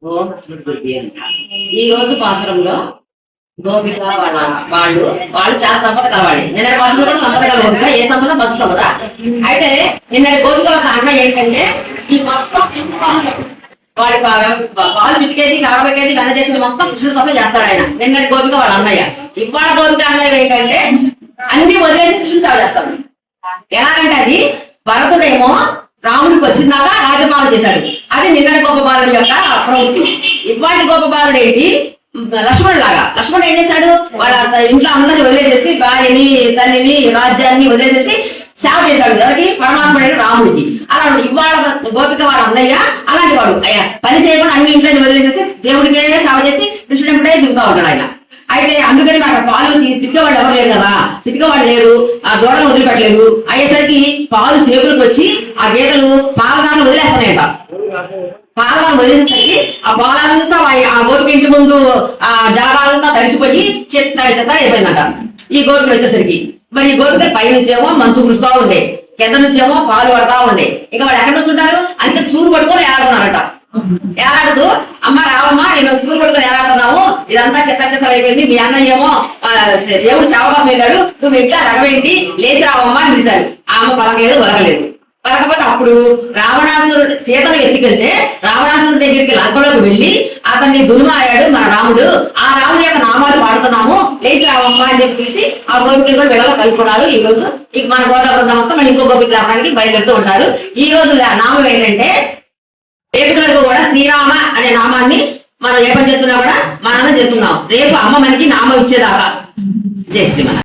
ఓం స్మృతి. ఈ రోజు పాసురంలో గోపిక వాళ్ళు వాళ్ళు చాలా సంపద కలవాడి. నిన్నటి పాసురంలో కూడా సంపద కలగోపిక. ఏ సంపద? పశు సంపద. అయితే నిన్నటి గోపిక ఒక అన్న ఏంటంటే ఈ మొత్తం వాడి పాలు పితికేది, కాగబెట్టేది, వెన్న చేసేది మొత్తం కృష్ణుడి కోసం చేస్తాడు ఆయన. నిన్నటి గోపిక వాళ్ళ అన్నయ్య. ఇవాళ గోపిక అన్నయ్య ఏంటంటే అన్ని వదిలేసి కృష్ణుడు సేవ చేస్తాడు. ఎలాగంటే అది భరతుడేమో రాముడికి వచ్చిందాక రాజపాలన చేశాడు. అది నిన్నటి గొప్ప బాలుడి యొక్క ప్రవృత్తి. ఇవాటి గొప్ప బాలుడు ఏంటి? లక్ష్మణుడు లాగా. లక్ష్మణుడు ఏం చేశాడు? వాళ్ళ ఇంట్లో అందరిని వదిలేసేసి భార్యని, తల్లిని, రాజ్యాన్ని వదిలేసేసి సేవ చేశాడు. ఎవరికి? పరమాత్ముడైన రాముడికి. అలా ఇవాళ గోపిక వాడు అన్నయ్య అలాంటి వాడు. అయ్యా పని చేయకుండా అన్ని ఇంట్లో వదిలేసేసి దేవుడికే సేవ చేసి కృష్ణుడు ఎప్పుడే దిగుతూ ఉంటాడు ఆయన. అయితే అందుకని అక్కడ పాలు పితికేవాళ్ళు ఎవరు లేరు కదా, పితికేవాళ్ళు లేరు, ఆ దూడను వదిలిపెట్టలేదు. అయ్యేసరికి పాలు సేపులకు వచ్చి ఆ గేదెలు పాలదాన్ని వదిలేస్తున్నాయట. పాలదాన్ని వదిలేసేసరికి ఆ పాలంతా ఆ గోపిక ఇంటి ముందు ఆ జలపాలంతా తడిసిపోయి చెత్త అయిపోయిందట. ఈ గోపికలు వచ్చేసరికి మరి ఈ గోపికలు పై నుంచేమో మంచు కురుస్తూ ఉండే, కింద నుంచేమో పాలు పడతా ఉండే. ఇంకా వాళ్ళు ఎక్కడ నుంచి ఉంటారు? అంతే చూరు పట్టుకొని ఏడున్నారట. ఏడాడు అమ్మ రావమ్మా, నేను చూరు పట్టుకొని ఏడాడుతున్నావు, ఇదంతా చెత్త అయిపోయింది, మీ అన్నయ్య ఏమో దేవుడు సేవ కోసం వెళ్ళాడు, నువ్వు ఇంకా రగవేంటి, లేచి రావమ్మా అని పిలిచాడు. ఆ అమ్మ పలకలేదు, వలగలేదు. కాకపోతే అప్పుడు రావణాసురుడు సీతను ఎత్తుకెళ్తే రావణాసురుడి దగ్గరికి లంకలోకి వెళ్ళి అతన్ని దుర్మారాడు మన రాముడు. ఆ రాముడి యొక్క నామాలు పాడుతున్నాము, లేచి రావమ్మా అని చెప్పి తీసి ఆ గోపికలు కూడా వెళ్ళలో కలుపుకున్నారు. ఈ రోజు ఇక మన గోదావరి మొత్తం మన ఇంకో గోపికలు రావడానికి బయలుదేరుతూ ఉంటారు. ఈ రోజు నామం ఏంటంటే రేపు కూడా శ్రీరామ అనే నామాన్ని మనం ఏ పని చేస్తున్నా కూడా మనం చేస్తున్నాం. రేపు అమ్మ మనకి నామం ఇచ్చేదాకా. జై శ్రీమన్.